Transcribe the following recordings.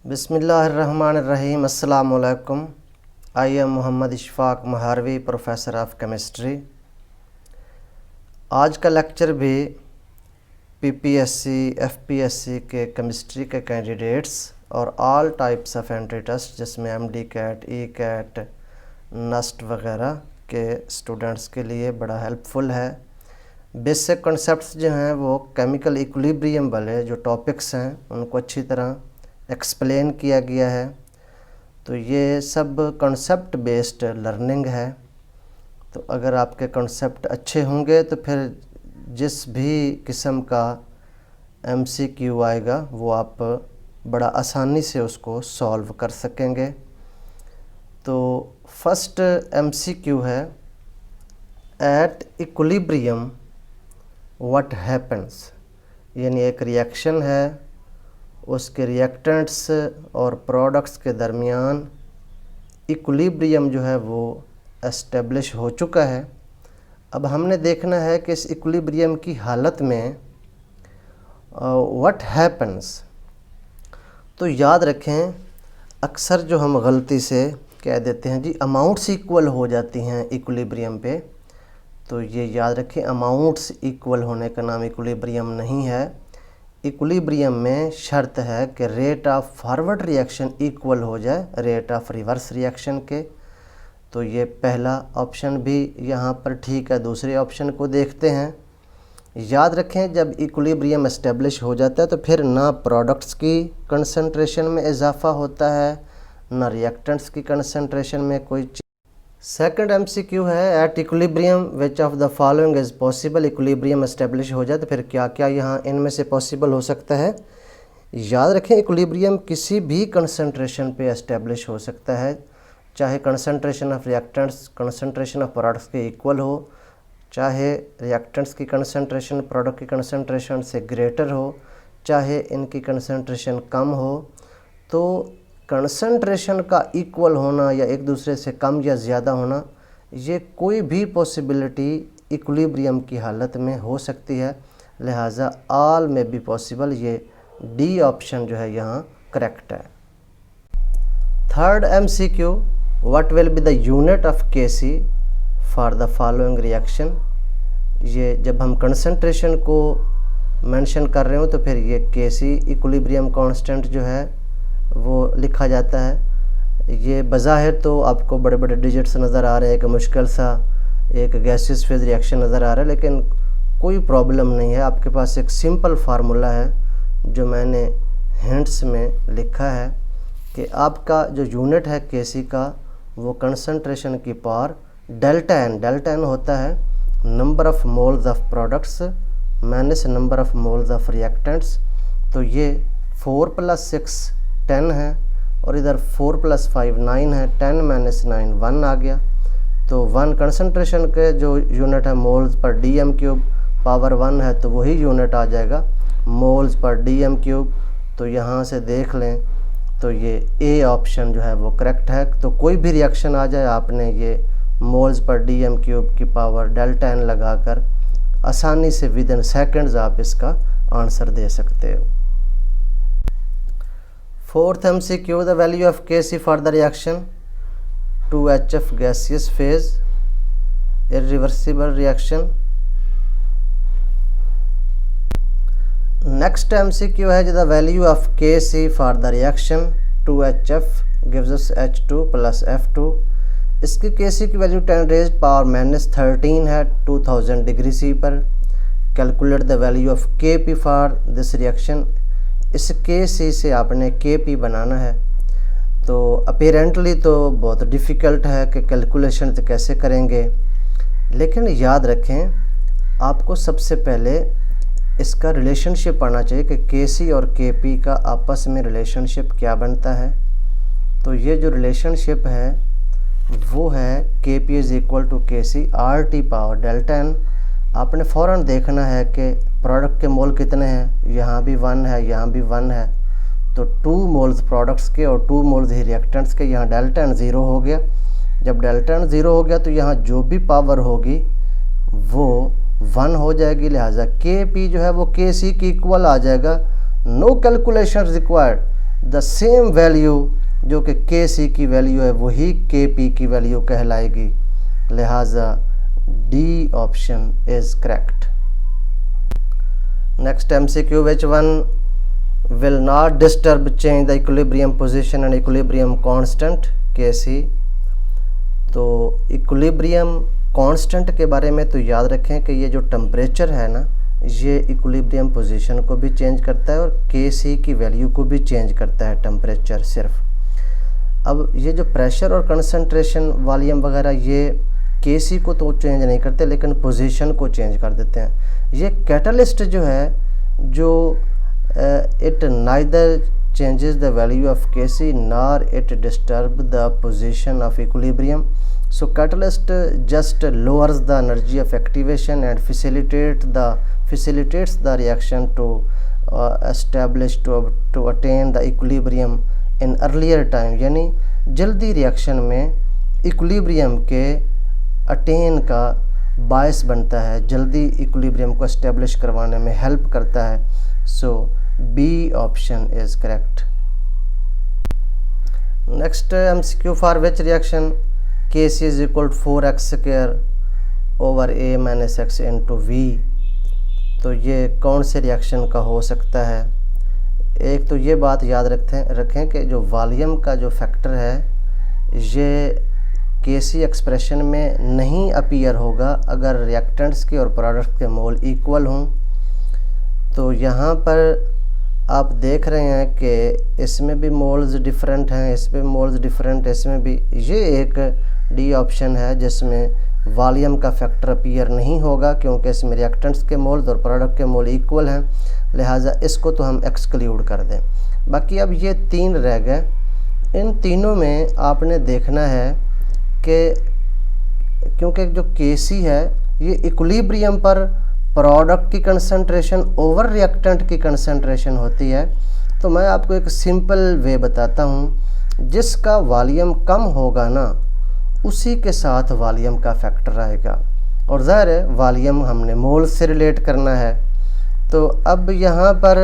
बिस्मिल्लाहिर्रहमानिर्रहीम। अस्सलाम वालेकुम। I am Mohammad Ishfaq Maharvi, professor of chemistry. आज का लेक्चर भी पीपीएससी एफपीएससी के केमिस्ट्री के कैंडिडेट्स और all types of entry test जिसमें MD CAT, E CAT, NUST वगैरह के स्टूडेंट्स के लिए बड़ा हेल्पफुल है। बेसिक कॉन्सेप्ट्स जो हैं वो केमिकल इक्विलिब्रियम वाले जो टॉपिक्स हैं उनको अच्छी तरह एक्सप्लेन किया गया है। तो ये सब कॉन्सेप्ट बेस्ड लर्निंग है। तो अगर आपके कॉन्सेप्ट अच्छे होंगे तो फिर जिस भी किस्म का एमसीक्यू आएगा वो आप बड़ा आसानी से उसको सॉल्व कर सकेंगे। तो फर्स्ट एमसीक्यू है, एट इक्विलिब्रियम व्हाट हैपन्स। यानी एक रिएक्शन है, उसके रिएक्टेंट्स और प्रोडक्ट्स के दरमियान इक्विलिब्रियम जो है वो एस्टेब्लिश हो चुका है। अब हमने देखना है कि इस इक्विलिब्रियम की हालत में व्हाट हैपन्स। तो याद रखें, अक्सर जो हम गलती से कह देते हैं जी अमाउंट्स इक्वल हो जाती हैं इक्विलिब्रियम पे, तो ये याद रखें अमाउंट्स इक्वल होने का नाम इक्विलिब्रियम नहीं है। इक्विलिब्रियम में शर्त है कि rate of forward reaction equal हो जाए रेट ऑफ रिवर्स रिएक्शन के। तो ये पहला ऑप्शन भी यहाँ पर ठीक है। दूसरे ऑप्शन को देखते हैं। याद रखें, जब इक्विलिब्रियम एस्टेब्लिश हो जाता है तो फिर ना प्रोडक्ट्स की कंसंट्रेशन में इजाफा होता है ना रिएक्टेंट्स की कंसंट्रेशन में कोई। सेकंड एमसीक्यू है, at equilibrium which of the following is possible. Equilibrium establish हो जाए तो फिर क्या क्या यहाँ इनमें से पॉसिबल हो सकता है। याद रखें, इक्विलिब्रियम किसी भी कंसंट्रेशन पे एस्टेब्लिश हो सकता है, चाहे concentration of reactants concentration of products के इक्वल हो, चाहे रिएक्टेंट्स की कंसंट्रेशन प्रोडक्ट की कंसंट्रेशन से ग्रेटर हो, चाहे इनकी कंसंट्रेशन कम हो। तो कंसंट्रेशन का इक्वल होना या एक दूसरे से कम या ज़्यादा होना, ये कोई भी पॉसिबिलिटी इक्विलिब्रियम की हालत में हो सकती है। लिहाजा ऑल में बी पॉसिबल, ये डी ऑप्शन जो है यहाँ करेक्ट है। Third MCQ, what will be the unit of KC for the following reaction. ये जब हम कंसंट्रेशन को मेंशन कर रहे हो तो फिर ये केसी इक्विलिब्रियम कांस्टेंट जो है वो लिखा जाता है। ये बज़ाहिर तो आपको बड़े बड़े डिजिट्स नज़र आ रहे हैं, एक मुश्किल सा एक गैसियस फेज रिएक्शन नज़र आ रहा है, लेकिन कोई प्रॉब्लम नहीं है। आपके पास एक सिंपल फार्मूला है जो मैंने हिंट्स में लिखा है कि आपका जो यूनिट है केसी का वो कंसंट्रेशन की पावर डेल्टा एन होता है number of moles of products minus number of moles of reactants. तो ये 4 + 6 10 है और इधर 4 + 5 9 है। 10 - 9 1 आ गया। तो 1 कंसंट्रेशन के जो यूनिट है मोल्स पर dm³ पावर 1 है, तो वही यूनिट आ जाएगा मोल्स पर dm³। तो यहाँ से देख लें तो ये ए ऑप्शन जो है वो करेक्ट है। तो कोई भी रिएक्शन आ जाए, आपने ये मोल्स पर dm³ की पावर डेल्टा एन लगाकर आसानी से विद इन सेकेंड्स आप इसका आंसर दे सकते हो। Fourth MCQ, the value of Kc for the reaction 2HF gaseous phase irreversible reaction. Next MCQ है, the value of Kc for the reaction 2HF gives us H2 + F2। इसकी Kc की value 10⁻⁻13 है 2000 degree C पर। Calculate the value of Kp for this reaction. इस Kc से आपने Kp बनाना है। तो अपेरेंटली तो बहुत डिफ़िकल्ट है कि कैलकुलेशन तो कैसे करेंगे, लेकिन याद रखें आपको सबसे पहले इसका रिलेशनशिप आना चाहिए कि Kc और Kp का आपस में रिलेशनशिप क्या बनता है। तो ये जो रिलेशनशिप है वो है Kp = Kc RT power delta n. आपने फ़ौरन देखना है कि प्रोडक्ट के मोल कितने हैं, यहाँ भी 1 है, यहाँ भी 1 है। तो 2 मोल्स प्रोडक्ट्स के और 2 मोल्स ही रिएक्टेंट्स के, यहाँ डेल्टा एन 0 हो गया। जब डेल्टा एन 0 हो गया तो यहाँ जो भी पावर होगी वो 1 हो जाएगी। लिहाजा Kp जो है वो Kc की इक्वल आ जाएगा। No calculation required. The same value जो कि के सी की वैल्यू है वही के पी की वैल्यू कहलाएगी, लिहाजा D option is correct. Next MCQ, which one will not disturb change the equilibrium position and equilibrium constant Kc। तो इक्विलिब्रियम कांस्टेंट के बारे में तो याद रखें कि ये जो टेम्परेचर है ना, ये इक्विलिब्रियम पोजीशन को भी चेंज करता है और Kc की वैल्यू को भी चेंज करता है टेम्परेचर सिर्फ। अब ये जो प्रेशर और कंसंट्रेशन, वॉल्यूम वगैरह, ये Kc को तो चेंज नहीं करते लेकिन पोजीशन को चेंज कर देते हैं। ये कैटलिस्ट जो है, जो it neither changes the value of Kc nor it disturb the position of equilibrium. So catalyst just lowers the energy of activation and facilitates the reaction to establish to attain the equilibrium in earlier time। यानी जल्दी reaction में equilibrium के attain का बायस बनता है, जल्दी equilibrium को establish करवाने में हेल्प करता है। So B option is correct. Next MCQ, for which reaction Kc is equal to 4x² over A - x into V। तो ये कौन से रिएक्शन का हो सकता है? एक तो ये बात याद रखें कि जो वॉल्यूम का जो फैक्टर है ये Kc एक्सप्रेशन में नहीं अपीयर होगा अगर रिएक्टेंट्स के और प्रोडक्ट के मोल इक्वल हों। तो यहाँ पर आप देख रहे हैं कि इसमें भी मोल्स डिफरेंट हैं, इसमें मोल्स डिफरेंट, इसमें भी। ये एक डी ऑप्शन है जिसमें वॉल्यूम का फैक्टर अपीयर नहीं होगा क्योंकि इसमें रिएक्टेंट्स के मोल्स और प्रोडक्ट के मोल इक्वल हैं, लिहाजा इसको तो हम एक्सक्लूड कर दें। बाकी अब ये 3 रह गए। इन तीनों में आपने देखना है कि क्योंकि जो Kc है ये इक्विलिब्रियम पर प्रोडक्ट की कंसंट्रेशन ओवर रिएक्टेंट की कंसंट्रेशन होती है। तो मैं आपको एक सिंपल वे बताता हूँ, जिसका वॉल्यूम कम होगा ना उसी के साथ वॉल्यूम का फैक्टर आएगा, और ज़ाहिर है वॉल्यूम हमने मोल से रिलेट करना है। तो अब यहाँ पर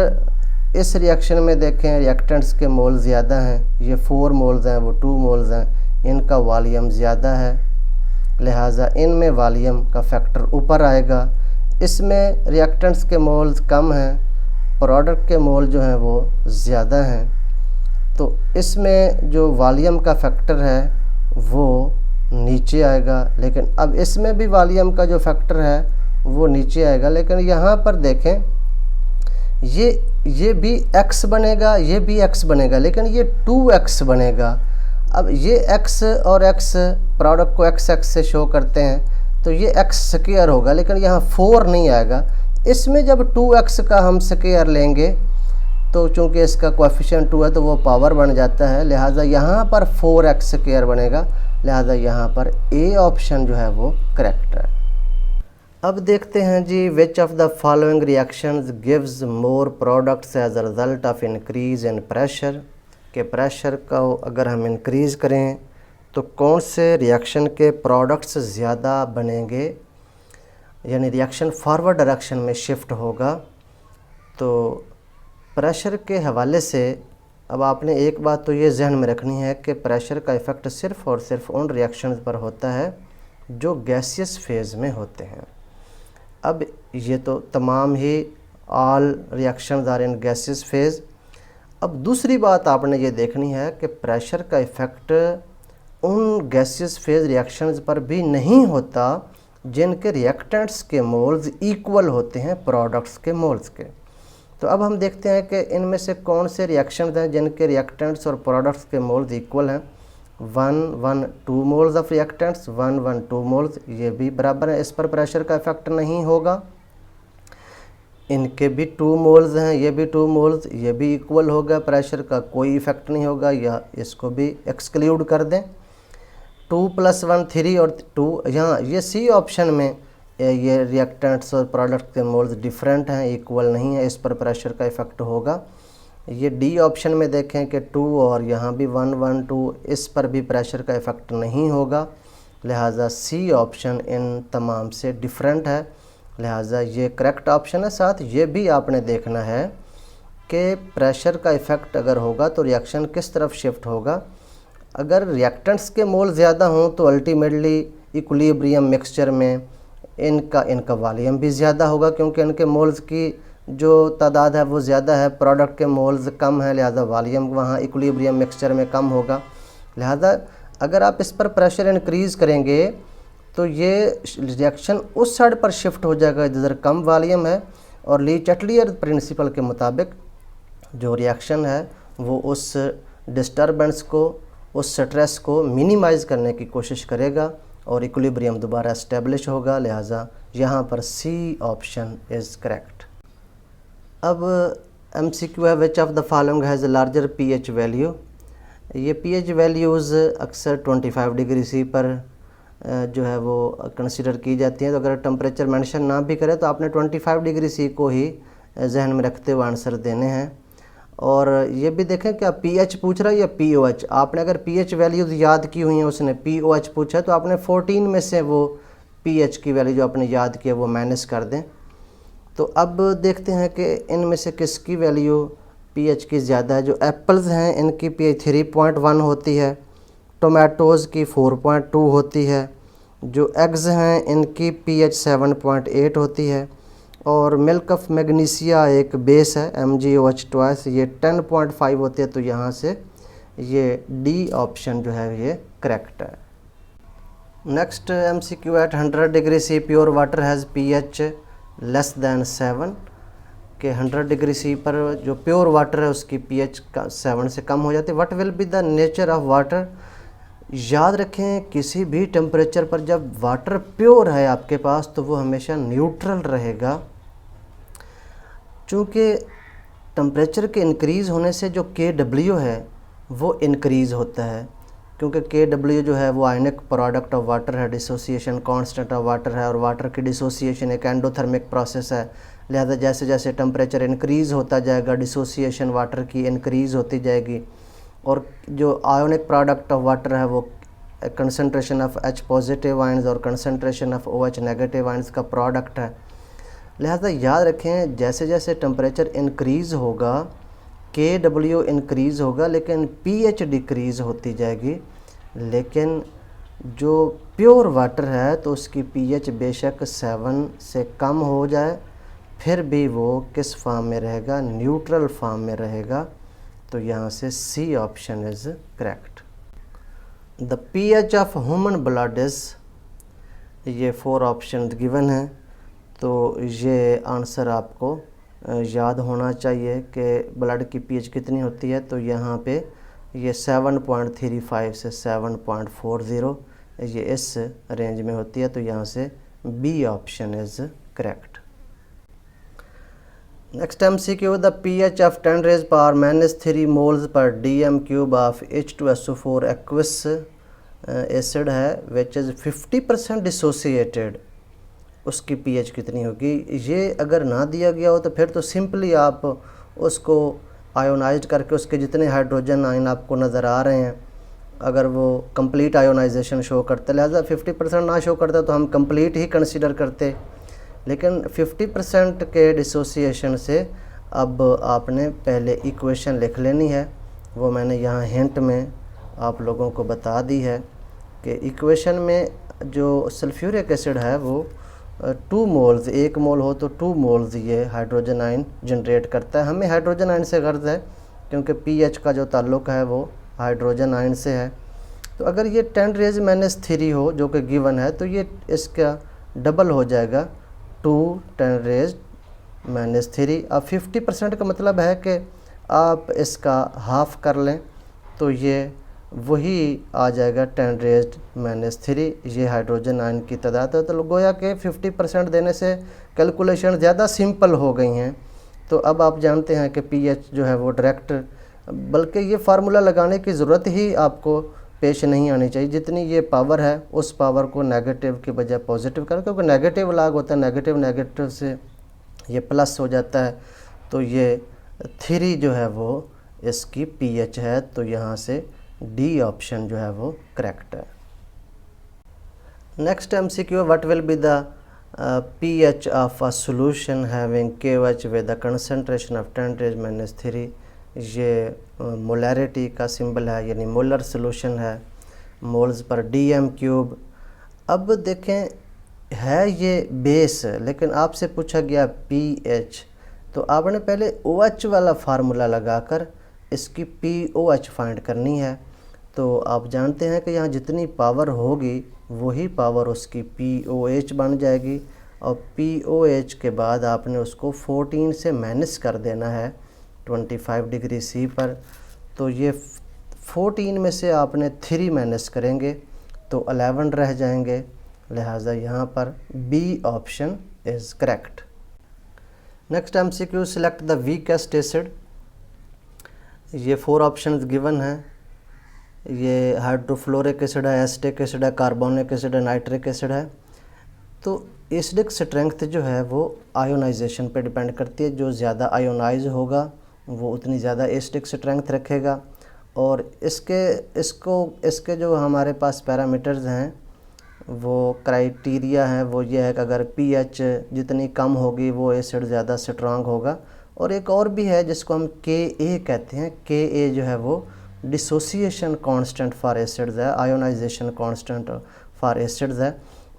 इस रिएक्शन में देखें रिएक्टेंट्स के मोल ज़्यादा हैं, ये 4 मोल्स हैं, वो 2 मोल्स हैं, इनका वॉल्यूम ज़्यादा है, लिहाजा इनमें वॉल्यूम का फैक्टर ऊपर आएगा। इसमें रिएक्टेंट्स के मोल्स कम हैं, प्रोडक्ट के मोल जो हैं वो ज़्यादा हैं, तो इसमें जो वॉल्यूम का फैक्टर है वो नीचे आएगा। लेकिन अब इसमें भी वॉल्यूम का जो फैक्टर है वो नीचे आएगा, लेकिन यहाँ पर देखें ये भी x बनेगा, ये भी x बनेगा, लेकिन ये 2x बनेगा। अब ये x और x प्रोडक्ट को x से शो करते हैं तो ये x² होगा, लेकिन यहाँ 4 नहीं आएगा। इसमें जब 2x का हम स्क्वायर लेंगे तो चूँकि इसका कोएफिशिएंट 2 है तो वो पावर बन जाता है, लिहाजा यहाँ पर 4x² बनेगा, लिहाजा यहाँ पर A ऑप्शन जो है वो करेक्ट है। अब देखते हैं जी, which of the following reactions gives more products as a result of increase in pressure. के प्रेशर का अगर हम इंक्रीज़ करें तो कौन से रिएक्शन के प्रोडक्ट्स ज़्यादा बनेंगे, यानी रिएक्शन फॉरवर्ड डायरेक्शन में शिफ्ट होगा। तो प्रेशर के हवाले से अब आपने एक बात तो ये जहन में रखनी है कि प्रेशर का इफ़ेक्ट सिर्फ़ और सिर्फ उन रिएक्शंस पर होता है जो गैसियस फेज़ में होते हैं। अब ये तो तमाम ही all reactions are in gaseous phase. अब दूसरी बात आपने ये देखनी है कि प्रेशर का इफ़ेक्ट उन गैसियस फेज़ रिएक्शंस पर भी नहीं होता जिनके रिएक्टेंट्स के मोल्स इक्वल होते हैं प्रोडक्ट्स के मोल्स के। तो अब हम देखते हैं कि इनमें से कौन से रिएक्शंस हैं जिनके रिएक्टेंट्स और प्रोडक्ट्स के मोल्स इक्वल हैं। 1-1-2 मोल्स ऑफ रिएक्टेंट्स, 1-1-2 मोल्स, ये भी बराबर है, इस पर प्रेशर का इफ़ेक्ट नहीं होगा। इनके भी 2 मोल्स हैं, ये भी 2 मोल्स, ये भी इक्वल होगा, प्रेशर का कोई इफ़ेक्ट नहीं होगा, या इसको भी एक्सक्लूड कर दें। 2 + 1 3 और 2, यहाँ ये सी ऑप्शन में ये रिएक्टेंट्स और प्रोडक्ट के मोल्स डिफरेंट हैं, इक्वल नहीं है, इस पर प्रेशर का इफ़ेक्ट होगा। ये डी ऑप्शन में देखें कि 2 और यहाँ भी 1-1-2, इस पर भी प्रेशर का इफ़ेक्ट नहीं होगा, लिहाजा सी ऑप्शन इन तमाम से डिफरेंट है, लिहाजा ये करेक्ट ऑप्शन है। साथ ये भी आपने देखना है कि प्रेशर का इफ़ेक्ट अगर होगा तो रिएक्शन किस तरफ शिफ्ट होगा। अगर रिएक्टेंट्स के मोल ज़्यादा हों तो अल्टीमेटली इक्विलिब्रियम मिक्सचर में इनका वॉल्यूम भी ज़्यादा होगा, क्योंकि इनके मोल्स की जो तादाद है वो ज़्यादा है, प्रोडक्ट के मोल्स कम है, लिहाजा वॉल्यूम वहाँ इक्विलिब्रियम मिक्सचर में कम होगा। लिहाजा अगर आप इस पर प्रेशर इंक्रीज़ करेंगे तो ये रिएक्शन उस साइड पर शिफ्ट हो जाएगा जिधर कम वॉल्यूम है, और ली चैटलियर प्रिंसिपल के मुताबिक जो रिएक्शन है वो उस डिस्टर्बेंस को, उस स्ट्रेस को मिनिमाइज़ करने की कोशिश करेगा और इक्विलिब्रियम दोबारा एस्टेब्लिश होगा। लिहाजा यहाँ पर सी ऑप्शन इज़ करेक्ट। अब MCQ है, विच of the following has larger pH value. ये pH वैल्यूज़ अक्सर 25 डिग्री सी पर जो है वो कंसिडर की जाती हैं। तो अगर टेम्परेचर मेंशन ना भी करें तो आपने 25 डिग्री सी को ही जहन में रखते हुए आंसर देने हैं। और ये भी देखें कि आप pH पूछ रहा है या POH। आपने अगर pH वैल्यूज़ याद की हुई हैं, उसने POH पूछा है तो आपने 14 में से वो pH की वैल्यू जो आपने याद किया वो माइनस कर दें। तो अब देखते हैं कि इनमें से किसकी वैल्यू pH की ज़्यादा है। जो एप्पल्स हैं इनकी pH 3.1 होती है, टोमेटोज़ की 4.2 होती है, जो एग्स हैं इनकी pH 7.8 होती है, और मिल्क ऑफ मैग्नीशिया एक बेस है MgOH ट्वाइस, ये 10.5 होती है। तो यहाँ से ये डी ऑप्शन जो है ये करेक्ट है। Next MCQ at 100 degree C pure water has pH less than 7, के 100 डिग्री सी पर जो प्योर वाटर है उसकी pH 7 से कम हो जाती है। What will be the nature of water. याद रखें किसी भी टेम्परेचर पर जब वाटर प्योर है आपके पास तो वो हमेशा न्यूट्रल रहेगा। चूँकि टेम्परेचर के इंक्रीज़ होने से जो KW है वो इंक्रीज़ होता है, क्योंकि KW जो है वो आयनिक प्रोडक्ट ऑफ वाटर है, डिसोसिएशन कांस्टेंट ऑफ वाटर है, और वाटर की डिसोसिएशन एक एंडोथर्मिक प्रोसेस है। लिहाजा जैसे जैसे टेम्परेचर इंक्रीज़ होता जाएगा डिसोसिएशन वाटर की इंक्रीज़ होती जाएगी, और जो आयोनिक प्रोडक्ट ऑफ वाटर है वो concentration of H positive ions और concentration of OH negative ions का प्रोडक्ट है। लिहाजा याद रखें जैसे जैसे टेम्परेचर इंक्रीज़ होगा KW इंक्रीज़ होगा लेकिन pH डिक्रीज़ होती जाएगी। लेकिन जो प्योर वाटर है तो उसकी pH बेशक 7 से कम हो जाए फिर भी वो किस फॉर्म में रहेगा, न्यूट्रल फॉर्म में रहेगा। तो यहाँ से C option is correct. The pH of human blood is, ये 4 ऑप्शन गिवन है। तो ये आंसर आपको याद होना चाहिए कि ब्लड की pH कितनी होती है। तो यहाँ पे ये 7.35 से 7.40 ये इस रेंज में होती है। तो यहाँ से B option is correct. Next MCQ, the pH of 10⁻³ moles per dm³ of H2SO4 aqueous acid है विच इज़ 50% डिसोसिएटेड, उसकी pH कितनी होगी। ये अगर ना दिया गया हो तो फिर तो सिंपली आप उसको आयोनाइज करके उसके जितने हाइड्रोजन आयन आपको नज़र आ रहे हैं अगर वो कंप्लीट आयोनाइजेशन शो करते, लिहाजा 50% ना शो करता तो हम कंप्लीट ही कंसीडर करते। लेकिन 50% के डिसोसिएशन से अब आपने पहले इक्वेशन लिख लेनी है, वो मैंने यहाँ हिंट में आप लोगों को बता दी है कि इक्वेशन में जो सल्फ्यूरिक एसिड है वो 2 मोल्स, 1 मोल हो तो 2 मोल्स ये हाइड्रोजन आयन जनरेट करता है। हमें हाइड्रोजन आयन से गर्ज है क्योंकि pH का जो ताल्लुक़ है वो हाइड्रोजन आयन से है। तो अगर ये 10⁻³ हो जो कि गिवन है तो ये इसका डबल हो जाएगा 2 10⁻³। अब 50% का मतलब है कि आप इसका हाफ कर लें तो ये वही आ जाएगा 10⁻³ ये हाइड्रोजन आयन की तादाद है। तो गोया के 50% देने से कैलकुलेशन ज़्यादा सिंपल हो गई हैं। तो अब आप जानते हैं कि pH जो है वो डायरेक्ट, बल्कि ये फार्मूला लगाने की ज़रूरत ही आपको पेश नहीं आनी चाहिए। जितनी ये पावर है उस पावर को नेगेटिव के बजाय पॉजिटिव करें, क्योंकि नेगेटिव लाग होता है, नेगेटिव नेगेटिव से ये प्लस हो जाता है। तो ये 3 जो है वो इसकी pH है। तो यहाँ से डी ऑप्शन जो है वो करेक्ट है। Next MCQ, what will be the pH of a solution having KOH with a concentration of 10⁻³ ये मोलैरिटी का सिंबल है, यानी मोलर सोल्यूशन है, मोल्स पर dm³। अब देखें है ये बेस, लेकिन आपसे पूछा गया pH, तो आपने पहले OH वाला फार्मूला लगाकर इसकी POH फाइंड करनी है। तो आप जानते हैं कि यहाँ जितनी पावर होगी वही पावर उसकी POH बन जाएगी, और POH के बाद आपने उसको 14 से माइनस कर देना है 25 डिग्री C पर। तो ये 14 में से आपने 3 माइनस करेंगे तो 11 रह जाएंगे, लिहाजा यहाँ पर B option is correct. Next MCQ, select the weakest acid. ये 4 ऑप्शंस गिवन हैं। ये हाइड्रोफ्लोरिक एसिड है, एसिटिक एसिड है, कार्बोनिक एसिड है, नाइट्रिक एसिड है। तो एसिडिक स्ट्रेंथ जो है वो आयोनाइजेशन पे डिपेंड करती है। जो ज़्यादा आयोनाइज होगा वो उतनी ज़्यादा एसिडिक स्ट्रेंथ रखेगा। और इसके जो हमारे पास पैरामीटर्स हैं, वो क्राइटेरिया हैं, वो ये है कि अगर pH जितनी कम होगी वो एसिड ज़्यादा स्ट्रांग होगा। और एक और भी है जिसको हम Ka कहते हैं। Ka जो है वो डिसोसिएशन कांस्टेंट फॉर एसिड्स है, आयोनाइजेशन कांस्टेंट फॉर एसिड्स है।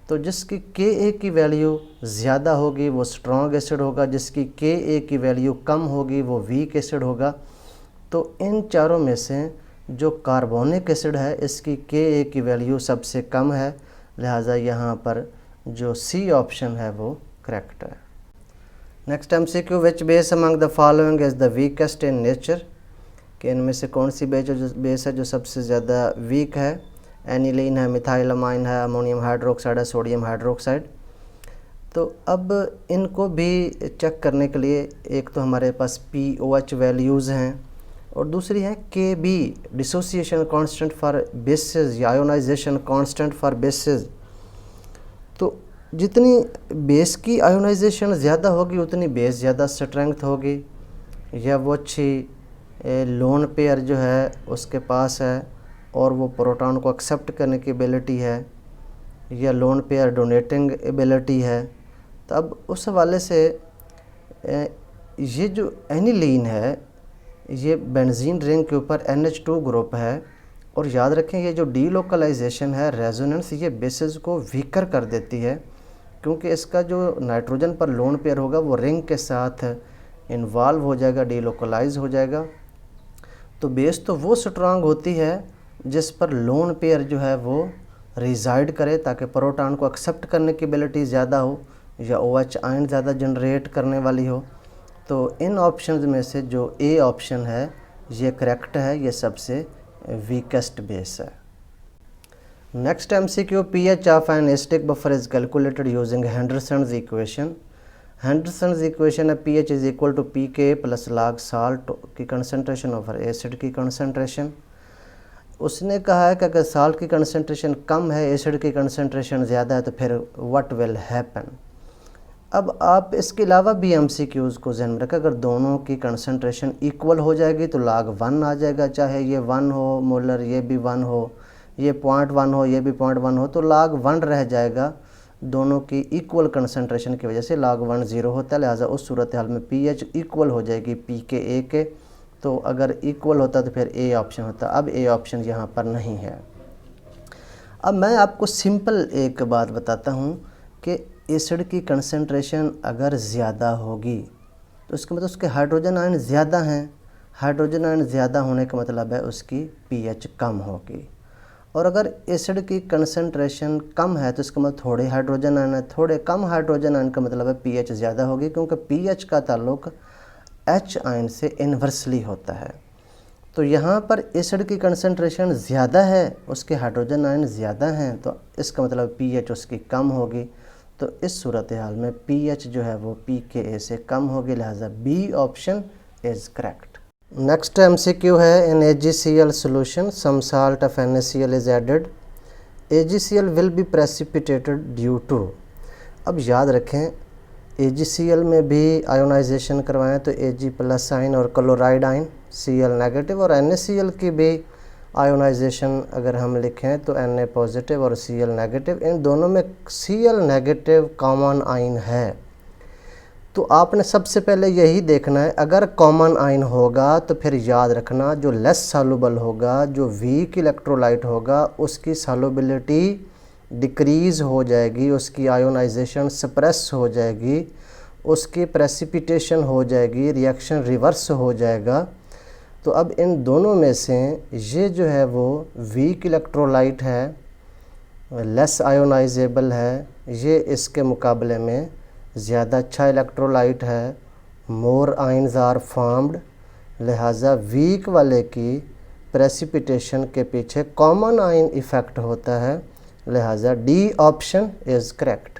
तो जिसकी Ka की वैल्यू ज़्यादा होगी वो स्ट्रॉन्ग एसिड होगा, जिसकी Ka की वैल्यू कम होगी वो वीक एसिड होगा। तो इन चारों में से जो कार्बोनिक एसिड है इसकी Ka की वैल्यू सबसे कम है, लिहाजा यहाँ पर जो C ऑप्शन है वो करेक्ट है। Next MCQ, which base among the following is the weakest in nature. कि इनमें से कौन सी बेस है जो सबसे ज़्यादा वीक है। एनिलीन है, मिथाइलमाइन है, अमोनियम हाइड्रोक्साइड है, सोडियम हाइड्रोक्साइड। तो अब इनको भी चेक करने के लिए एक तो हमारे पास POH वैल्यूज़ हैं और दूसरी है Kb, dissociation constant for basis या आयोनाइजेशन कांस्टेंट फॉर बेसिस। तो जितनी बेस की आयोनाइजेशन ज़्यादा होगी उतनी बेस ज़्यादा स्ट्रेंथ होगी, या वो अच्छी लोन पेयर जो है उसके पास है और वो प्रोटॉन को एक्सेप्ट करने की एबिलिटी है, या लोन पेयर डोनेटिंग एबिलिटी है। तो अब उस हवाले से ये जो एनिलीन है ये बेंजीन रिंग के ऊपर NH2 ग्रुप है। और याद रखें ये जो डीलोकलाइजेशन है, रेजोनेंस, ये बेसिस को वीकर कर देती है, क्योंकि इसका जो नाइट्रोजन पर लोन पेयर होगा वो रिंग के साथ इन्वॉल्व हो जाएगा, डीलोकलाइज हो जाएगा। तो बेस तो वो स्ट्रांग होती है जिस पर लोन पेयर जो है वो रिजाइड करे, ताकि प्रोटॉन को एक्सेप्ट करने की एबिलिटी ज़्यादा हो, या OH आयन ज़्यादा जनरेट करने वाली हो। तो इन ऑप्शंस में से जो A ऑप्शन है ये करेक्ट है, ये सबसे वीकेस्ट बेस है। Next MCQ, pH of an acidic buffer is calculated using Henderson's equation. Henderson's equation है pH is equal to pK plus log salt की कंसनट्रेशन ओवर एसिड की कंसनट्रेशन। उसने कहा है कि अगर साल्ट की कंसनट्रेशन कम है, एसिड की कंसनट्रेशन ज़्यादा है, तो फिर व्हाट विल हैपन। अब आप इसके अलावा भी MCQs को ध्यान में रखें। अगर दोनों की कंसनट्रेशन इक्वल हो जाएगी तो log 1 आ जाएगा, चाहे ये 1 हो मोलर, ये भी 1 हो, ये 0.1 हो, ये भी 0.1 हो, तो log 1 रह जाएगा। दोनों की इक्वल कंसनट्रेशन की वजह से log 1 0 होता है, लिहाजा उस सूरत हाल में pH इक्वल हो जाएगी pKa के। तो अगर इक्वल होता तो फिर A ऑप्शन होता, अब A ऑप्शन यहाँ पर नहीं है। अब मैं आपको सिंपल एक बात बताता हूँ कि एसिड की कंसंट्रेशन अगर ज़्यादा होगी तो इसका मतलब उसके हाइड्रोजन आयन ज़्यादा हैं। हाइड्रोजन आयन ज़्यादा होने का मतलब है उसकी pH कम होगी। और अगर एसिड की कंसंट्रेशन कम है तो इसका मतलब थोड़े हाइड्रोजन आयन है, थोड़े कम हाइड्रोजन आयन का मतलब है pH ज़्यादा होगी, क्योंकि pH का ताल्लुक H आयन से इन्वर्सली होता है। तो यहाँ पर एसिड की कंसंट्रेशन ज़्यादा है, उसके हाइड्रोजन आयन ज़्यादा हैं, तो इसका मतलब pH उसकी कम होगी। तो इस सूरत हाल में pH जो है वो pKa से कम होगी, लिहाजा B option is correct. Next MCQ है, in AgCl solution some salt of NaCl is added, AgCl will be precipitated due to. अब याद रखें AgCl में भी आयोनाइजेशन करवाएं तो Ag+ आयन और क्लोराइड आयन Cl नेगेटिव, और NaCl की भी आयोनाइजेशन अगर हम लिखें तो Na पॉजिटिव और Cl नेगेटिव, इन दोनों में Cl नेगेटिव कॉमन आयन है। तो आपने सबसे पहले यही देखना है, अगर कॉमन आयन होगा तो फिर याद रखना जो लेस सॉल्युबल होगा, जो वीक इलेक्ट्रोलाइट होगा, उसकी सॉल्युबिलिटी डिक्रीज़ हो जाएगी, उसकी आयोनाइजेशन सप्रेस हो जाएगी, उसकी प्रेसिपिटेशन हो जाएगी, रिएक्शन रिवर्स हो जाएगा। तो अब इन दोनों में से ये जो है वो वीक इलेक्ट्रोलाइट है, लेस आयोनाइजेबल है, ये इसके मुकाबले में ज़्यादा अच्छा इलेक्ट्रोलाइट है, मोर आयंस आर फॉर्म्ड, लिहाजा वीक वाले की प्रेसिपिटेशन के पीछे कॉमन आयन इफ़ेक्ट होता है, लिहाजा D option is correct.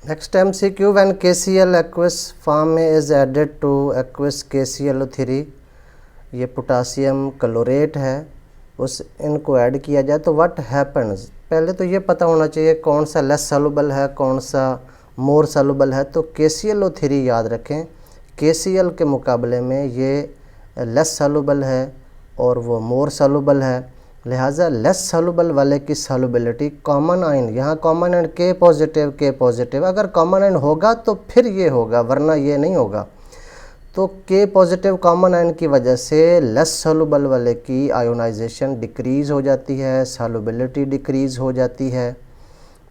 Next MCQ, when KCl aqueous form में is added to aqueous KClO3, ये पोटासियम क्लोरेट है, उस इनको ऐड किया जाए तो व्हाट हैपन्स। पहले तो ये पता होना चाहिए कौन सा लेस सॉल्युबल है, कौन सा मोर सॉल्युबल है। तो KClO3 याद रखें, KCl के मुकाबले में ये लेस सॉल्युबल है और वो मोर सॉल्युबल है, लिहाजा लेस सॉल्युबल वाले की सॉल्युबिलिटी कॉमन आयन, यहाँ कॉमन आयन K पॉजिटिव, अगर कॉमन आयन होगा तो फिर ये होगा, वरना ये नहीं होगा। तो K पॉजिटिव कॉमन आयन की वजह से लेस सॉल्युबल वाले की आयोनाइजेशन डिक्रीज़ हो जाती है, सॉल्युबिलिटी डिक्रीज़ हो जाती है।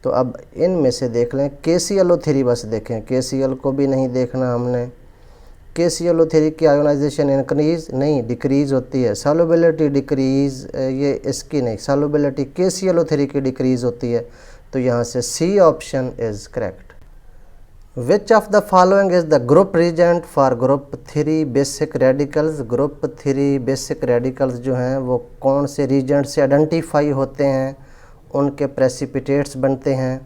तो अब इनमें से देख लें, KClO3 बस देखें, KCl को भी नहीं देखना हमने। KClO3 की आयोनाइजेशन इंक्रीज़ नहीं डिक्रीज़ होती है, सॉल्युबिलिटी डिक्रीज़, ये इसकी नहीं, सॉल्युबिलिटी KClO3 की डिक्रीज़ होती है। तो यहाँ से C option is correct. Which of the following is the group reagent for group 3 basic radicals. Group 3 basic radicals जो हैं वो कौन से रीजेंट से आइडेंटिफाई होते हैं, उनके प्रेसिपिटेट्स बनते हैं।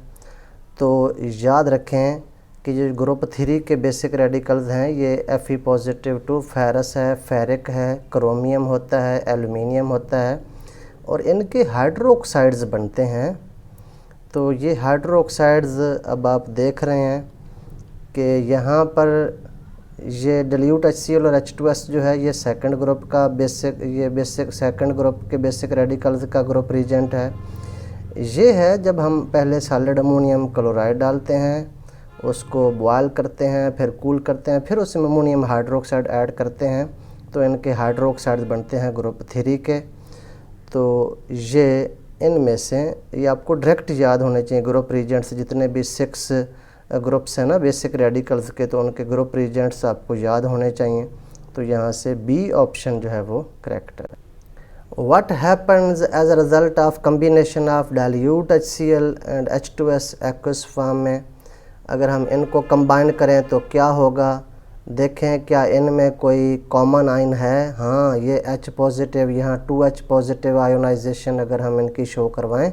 तो याद रखें कि जो ग्रुप 3 के बेसिक रेडिकल्स हैं ये Fe पॉजिटिव टू फेरस है, फेरिक है, क्रोमियम होता है, एल्युमिनियम होता है, और इनके हाइड्रोक्साइड्स बनते हैं। तो ये हाइड्रोक्साइड्स अब आप देख रहे हैं कि यहाँ पर ये डिल्यूट HCl और H2S जो है ये सेकंड ग्रुप का बेसिक सेकंड ग्रुप के बेसिक रेडिकल्स का ग्रुप रीजेंट है। ये है जब हम पहले सॉलिड अमोनियम क्लोराइड डालते हैं, उसको बॉयल करते हैं, फिर कूल करते हैं, फिर उसमें अमोनियम हाइड्रोक्साइड ऐड करते हैं, तो इनके हाइड्रोक्साइड्स बनते हैं ग्रुप 3 के। तो ये इनमें से ये आपको डायरेक्ट याद होने चाहिए ग्रुप रीजेंट्स, जितने भी 6 ग्रुप्स हैं ना बेसिक रेडिकल्स के, तो उनके ग्रुप रीजेंट्स आपको याद होने चाहिए। तो यहाँ से B ऑप्शन जो है वो करेक्ट है। What happens as a result of combination of dilute HCl and H2S aqueous form में, अगर हम इनको कंबाइन करें तो क्या होगा। देखें क्या इनमें कोई कॉमन आयन है। हाँ, ये H पॉजिटिव, यहाँ 2H पॉजिटिव आयोनाइजेशन अगर हम इनकी शो करवाएं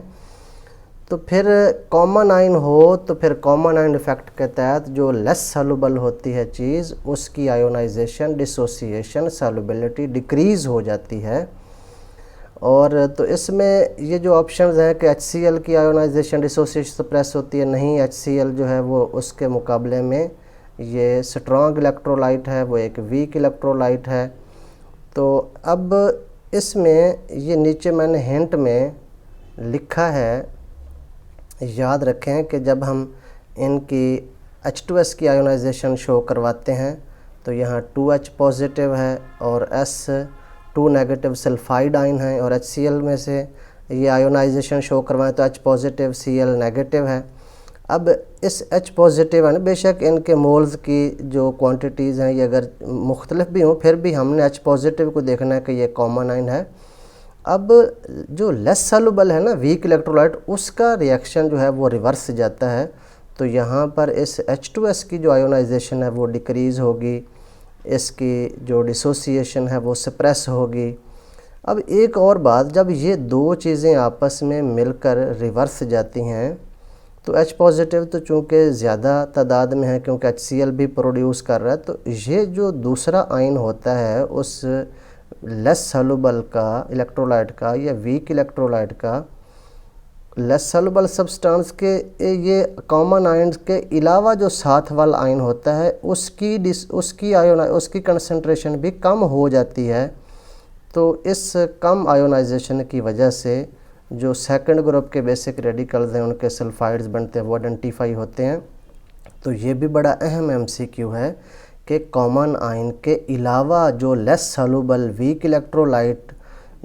तो फिर कॉमन आयन हो तो फिर कॉमन आयन इफेक्ट के तहत जो लेस सॉल्युबल होती है चीज़, उसकी आयोनाइजेशन, डिसोसिएशन, सॉल्युबिलिटी डिक्रीज़ हो जाती है। और तो इसमें ये जो ऑप्शंस हैं कि HCl की आयोनाइजेशन डिसोसिएशन सप्रेस होती है, नहीं, HCl जो है वो उसके मुकाबले में ये स्ट्रॉन्ग इलेक्ट्रोलाइट है, वो एक वीक इलेक्ट्रोलाइट है। तो अब इसमें ये नीचे मैंने हिंट में लिखा है, याद रखें कि जब हम इनकी H2S की आयोनाइजेशन शो करवाते हैं तो यहाँ 2H पॉजिटिव है और S2 नेगेटिव सल्फाइड आयन है, और HCl में से ये आयोनाइजेशन शो करवाएं तो H पॉजिटिव Cl नेगेटिव है। अब इस H पॉजिटिव है ना, बेशक इनके मोल्स की जो क्वांटिटीज़ हैं ये अगर मुख्तलिफ भी हों, फिर भी हमने H पॉजिटिव को देखना है कि ये कॉमन आयन है। अब जो लेस सॉल्युबल है ना वीक इलेक्ट्रोलाइट, उसका रिएक्शन जो है वो रिवर्स जाता है। तो यहाँ पर इस H2S की जो आयोनाइजेशन है वो डिक्रीज़ होगी, इसकी जो डिसोसिएशन है वो सप्रेस होगी। अब एक और बात, जब ये दो चीज़ें आपस में मिलकर रिवर्स जाती हैं तो H पॉजिटिव तो चूँकि ज़्यादा तादाद में है क्योंकि HCl भी प्रोड्यूस कर रहा है, तो ये जो दूसरा आयन होता है उस लेस सॉल्युबल का इलेक्ट्रोलाइट का या वीक इलेक्ट्रोलाइट का, लेस सॉल्युबल सब्सटेंस के ये कॉमन आयन्स के अलावा जो साथ वाला आयन होता है उसकी कंसंट्रेशन भी कम हो जाती है। तो इस कम आयोनाइजेशन की वजह से जो सेकंड ग्रुप के बेसिक रेडिकल्स हैं उनके सल्फाइड्स बनते हैं, वो आइडेंटिफाई होते हैं। तो ये भी बड़ा अहम एमसीक्यू है कि कॉमन आयन के अलावा जो लेस सॉल्युबल वीक इलेक्ट्रोलाइट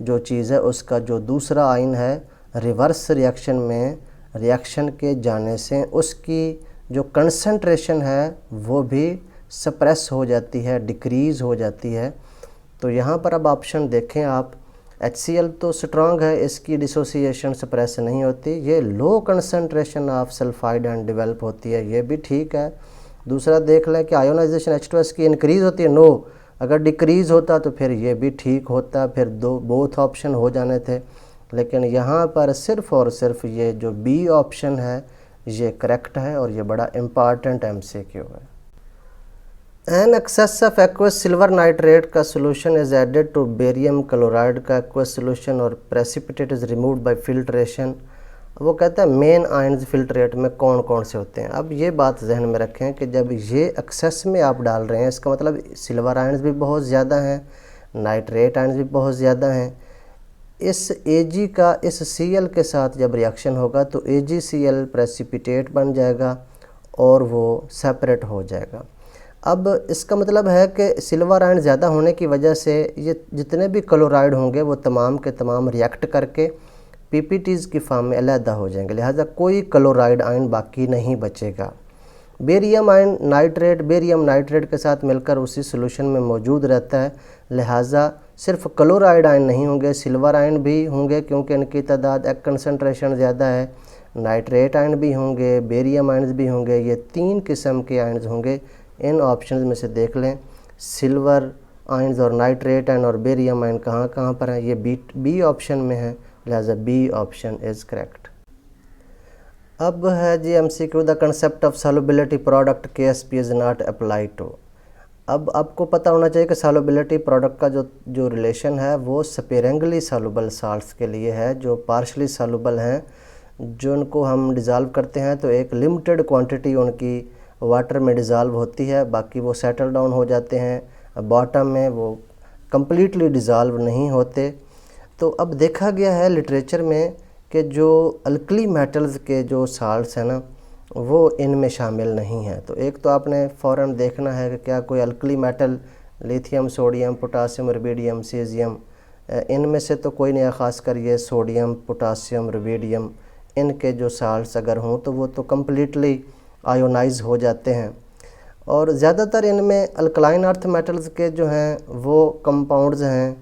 जो चीज़ है उसका जो दूसरा आयन है रिवर्स रिएक्शन में रिएक्शन के जाने से उसकी जो कंसंट्रेशन है वो भी सप्रेस हो जाती है, डिक्रीज़ हो जाती है। तो यहाँ पर अब ऑप्शन देखें आप, HCl तो स्ट्रांग है, इसकी डिसोसिएशन सप्रेस नहीं होती, ये low concentration of sulphide and develop होती है, ये भी ठीक है। दूसरा देख लें कि आयोनाइजेशन H2S की इंक्रीज़ होती है, नो, अगर डिक्रीज़ होता तो फिर ये भी ठीक होता, फिर बोथ ऑप्शन हो जाने थे। लेकिन यहाँ पर सिर्फ़ और सिर्फ ये जो बी ऑप्शन है ये करेक्ट है और ये बड़ा इम्पॉर्टेंट MCQ है। An excess of aqueous silver nitrate का solution is added to barium chloride का एक्वस सोल्यूशन और precipitate is removed by filtration. वो कहता है मेन आयन्स फिल्ट्रेट में कौन कौन से होते हैं। अब ये बात जहन में रखें कि जब ये एक्सेस में आप डाल रहे हैं इसका मतलब सिल्वर आयन्स भी बहुत ज़्यादा हैं, नाइट्रेट आयन्स भी बहुत ज़्यादा हैं। इस Ag का इस Cl के साथ जब रिएक्शन होगा तो AgCl प्रेसिपिटेट बन जाएगा और वो सेपरेट हो जाएगा। अब इसका मतलब है कि सिल्वर आयन ज़्यादा होने की वजह से ये जितने भी क्लोराइड होंगे वो तमाम के तमाम रिएक्ट करके PPTs की फॉर्म में अलहदा हो जाएंगे, लिहाजा कोई क्लोराइड आयन बाकी नहीं बचेगा। Barium ion nitrate barium nitrate के साथ मिलकर उसी सोल्यूशन में मौजूद रहता है, लिहाजा सिर्फ क्लोराइड आयन नहीं होंगे, सिल्वर आयन भी होंगे क्योंकि इनकी तादाद एक कंसंट्रेशन ज़्यादा है, नाइट्रेट आयन भी होंगे, बेरियम आयन्स भी होंगे, ये 3 किस्म के आयन्स होंगे। इन ऑप्शंस में से देख लें सिल्वर आयन्स और नाइट्रेट आयन और बेरियम आयन कहाँ कहाँ पर हैं, ये बी ऑप्शन में है, लिहाजा बी ऑप्शन इज़ करेक्ट। अब है जी MCQ, the concept of solubility product KSP is not apply to. अब आपको पता होना चाहिए कि सॉल्युबिलिटी प्रोडक्ट का जो रिलेशन है वो स्पेरेंगली सॉल्युबल साल्ट्स के लिए है, जो पार्शली सॉल्युबल हैं, जो उनको हम डिज़ाल्व करते हैं तो एक लिमिटेड क्वांटिटी उनकी वाटर में डिज़ाल्व होती है, बाकी वो सेटल डाउन हो जाते हैं बॉटम में, वो कम्प्लीटली डिज़ाल्व नहीं होते। तो अब देखा गया है लिटरेचर में कि जो अल्कली मेटल्स के जो साल्ट्स हैं ना वो इनमें शामिल नहीं हैं। तो एक तो आपने फ़ौरन देखना है कि क्या कोई alkali metal lithium, sodium, potassium, rubidium, caesium, इनमें से तो कोई नहीं है, ख़ासकर ये सोडियम, पोटासियम, रुबिडियम, इनके जो साल्ट्स अगर हों तो वो तो कम्प्लीटली आयोनाइज हो जाते हैं। और ज़्यादातर इनमें अल्कलाइन अर्थ मेटल्स के जो हैं वो कंपाउंड्स हैं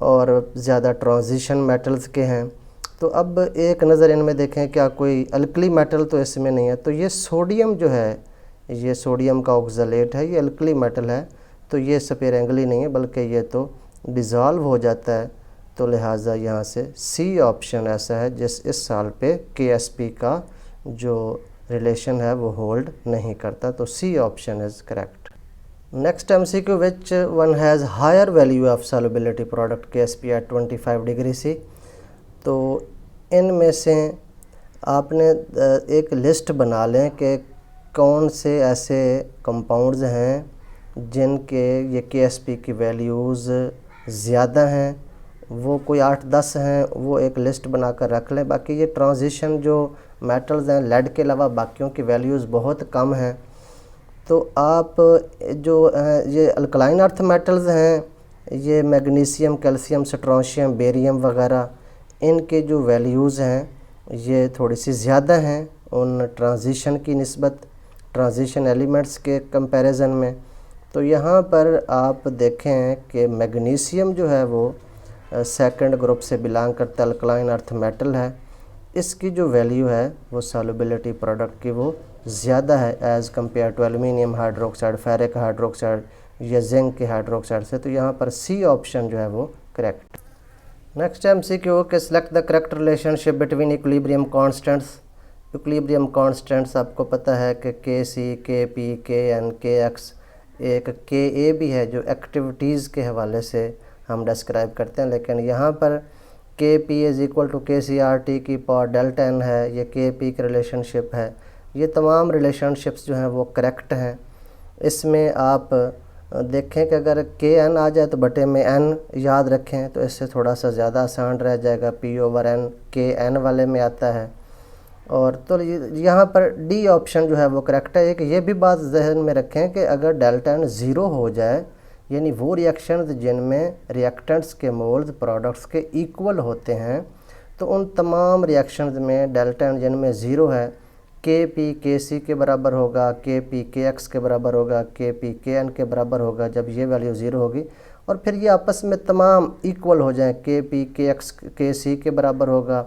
और ज़्यादा ट्रांजिशन मेटल्स के हैं। तो अब एक नज़र इनमें देखें क्या कोई अल्कली मेटल तो इसमें नहीं है। तो ये सोडियम जो है, ये सोडियम का ऑक्सलेट है, ये अल्कली मेटल है, तो ये स्पेरेंगली नहीं है बल्कि ये तो डिज़ॉल्व हो जाता है। तो लिहाजा यहाँ से सी ऑप्शन ऐसा है जिस इस साल पे KSP का जो रिलेशन है वो होल्ड नहीं करता, तो C option is correct. Next MCQ, which one has higher value of solubility product KSP at 25 degree C। तो इनमें से आपने एक लिस्ट बना लें कि कौन से ऐसे कंपाउंड्स हैं जिनके ये KSP की वैल्यूज़ ज़्यादा हैं, वो कोई 8-10 हैं, वो एक लिस्ट बनाकर रख लें। बाकी ये ट्रांजिशन जो मेटल्स हैं, लेड के अलावा बाकियों की वैल्यूज़ बहुत कम हैं। तो आप जो ये अल्कलाइन अर्थ मेटल्स हैं, ये मैग्नीशियम, कैल्शियम, स्ट्रोंशियम, बेरियम वगैरह, इनके जो वैल्यूज़ हैं ये थोड़ी सी ज़्यादा हैं उन ट्रांजिशन की निस्बत, ट्रांजिशन एलिमेंट्स के कंपैरिजन में। तो यहाँ पर आप देखें कि मैग्नीशियम जो है वो सेकंड ग्रुप से बिलोंग करता है, अल्कलाइन अर्थ मेटल है, इसकी जो वैल्यू है वो सॉल्युबिलिटी प्रोडक्ट की वो ज़्यादा है as compare to aluminium hydroxide, ferric hydroxide या जिंक के हाइड्रोक्साइड से। तो यहाँ पर सी ऑप्शन जो है वो करेक्ट। नेक्स्ट MCQ के select the correct relationship between equilibrium constants. Equilibrium constants आपको पता है कि Kc, Kp, Kn, Kx, एक Ka भी है जो एक्टिविटीज़ के हवाले से हम डिस्क्राइब करते हैं, लेकिन यहाँ पर Kp is equal to KCRT की पावर डेल्टा n है, ये Kp की रिलेशनशिप है। ये तमाम रिलेशनशिप्स जो हैं वो करेक्ट हैं। इसमें आप देखें कि अगर के एन आ जाए तो बटे में एन याद रखें, तो इससे थोड़ा सा ज़्यादा आसान रह जाएगा। पी ओवर एन के एन वाले में आता है। और तो यहाँ पर डी ऑप्शन जो है वो करेक्ट है। एक ये भी बात जहन में रखें कि अगर डेल्टा एन ज़ीरो हो जाए, यानी वो रिएक्शंस जिनमें रिएक्टेंट्स के मोल्स प्रोडक्ट्स के इक्वल होते हैं, तो उन तमाम रिएक्शंस में डेल्टा एन जिनमें ज़ीरो है, के पी के सी के बराबर होगा, के पी के एक्स के बराबर होगा, के पी के एन के बराबर होगा जब ये वैल्यू ज़ीरो होगी। और फिर ये आपस में तमाम इक्वल हो जाएं, के पी के एक्स के सी के बराबर होगा,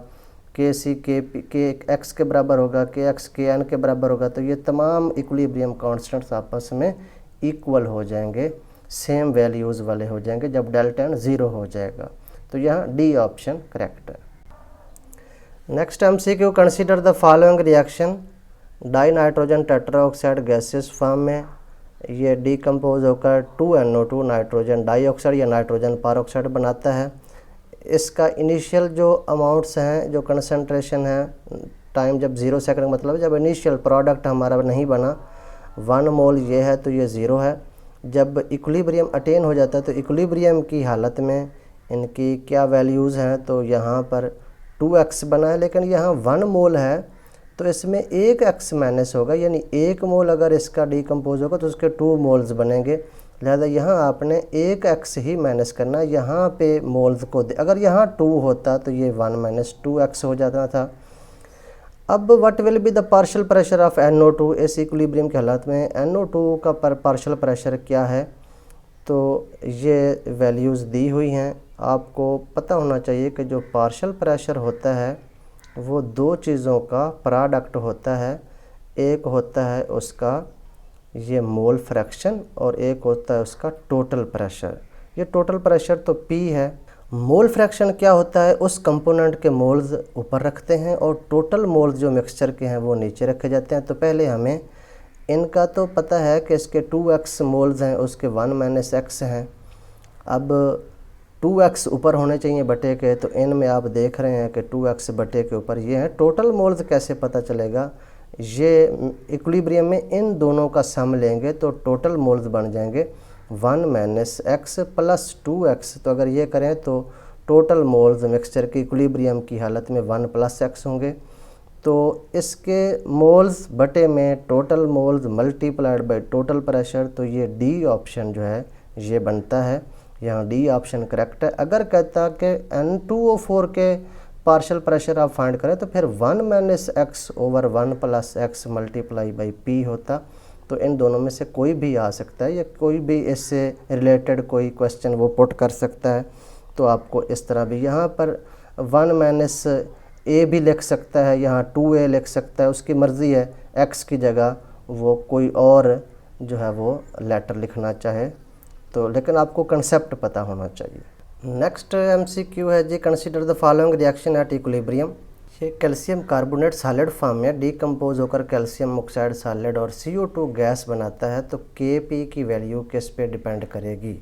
के सी के पी के एक्स के बराबर होगा, के एक्स के एन के बराबर होगा। तो ये तमाम इक्विलिब्रियम कांस्टेंट्स आपस में इक्वल हो जाएंगे, सेम वैल्यूज़ वाले हो जाएंगे जब डेल्टा एन ज़ीरो हो जाएगा। तो यहाँ डी ऑप्शन करेक्ट है। Next MCQ, consider the following reaction. Die nitrogen tetroxide gases form में ये डीकम्पोज होकर 2NO2 नाइट्रोजन डाइऑक्साइड या नाइट्रोजन परऑक्साइड बनाता है। इसका इनिशियल जो अमाउंट्स हैं, जो कंसंट्रेशन है, टाइम जब 0 सेकंड मतलब जब इनिशियल प्रोडक्ट हमारा नहीं बना, 1 मोल ये है तो ये 0 है। जब इक्विलिब्रियम अटेन हो जाता है तो इक्विलिब्रियम की हालत में इनकी क्या वैल्यूज़ हैं, तो यहाँ पर 2x बना है, लेकिन यहाँ 1 मोल है तो इसमें 1x माइनस होगा, यानी 1 मोल अगर इसका डीकम्पोज होगा तो उसके 2 मोल्स बनेंगे। लिहाजा यहाँ आपने 1x ही माइनस करना। यहाँ पे मोल्स को अगर यहाँ 2 होता तो ये 1 माइनस 2x हो जाता था। अब what will be the partial pressure of NO2। इस इक्विलिब्रियम की हालत में NO2 का पार्शियल प्रेशर क्या है, तो ये वैल्यूज़ दी हुई हैं। आपको पता होना चाहिए कि जो पार्शियल प्रेशर होता है वो 2 चीज़ों का प्रोडक्ट होता है। एक होता है उसका ये मोल फ्रैक्शन और एक होता है उसका टोटल प्रेशर। ये टोटल प्रेशर तो P है। मोल फ्रैक्शन क्या होता है, उस कंपोनेंट के मोल्स ऊपर रखते हैं और टोटल मोल्स जो मिक्सचर के हैं वो नीचे रखे जाते हैं। तो पहले हमें इनका तो पता है कि इसके 2x मोल्स हैं, उसके 1 माइनस x हैं। अब 2x ऊपर होने चाहिए बटे के, तो इन में आप देख रहे हैं कि 2x बटे के ऊपर ये है। टोटल मोल्स कैसे पता चलेगा, ये इक्विलिब्रियम में इन दोनों का सम लेंगे तो टोटल मोल्स बन जाएंगे 1 माइनस x प्लस 2x। तो अगर ये करें तो टोटल मोल्स मिक्सचर की इक्विलिब्रियम की हालत में 1 प्लस x होंगे। तो इसके मोल्स बटे में total moles multiplied by total pressure, तो ये डी ऑप्शन जो है ये बनता है। यहाँ डी ऑप्शन करेक्ट है। अगर कहता कि N2O4 के पार्शियल प्रेशर आप फाइंड करें तो फिर 1 minus x over 1 plus x multiply by P होता। तो इन दोनों में से कोई भी आ सकता है या कोई भी इससे रिलेटेड कोई क्वेश्चन वो पुट कर सकता है। तो आपको इस तरह भी यहाँ पर 1 माइनस a भी लिख सकता है, यहाँ 2a लिख सकता है, उसकी मर्ज़ी है। x की जगह वो कोई और जो है वो लेटर लिखना चाहे तो, लेकिन आपको कंसेप्ट पता होना चाहिए। नेक्स्ट MCQ है जी, consider the following reaction at equilibrium. ये कैल्शियम कार्बोनेट सॉलिड फॉर्म में डीकम्पोज होकर कैल्शियम ऑक्साइड सॉलिड और CO2 गैस बनाता है। तो Kp की वैल्यू किस पे डिपेंड करेगी।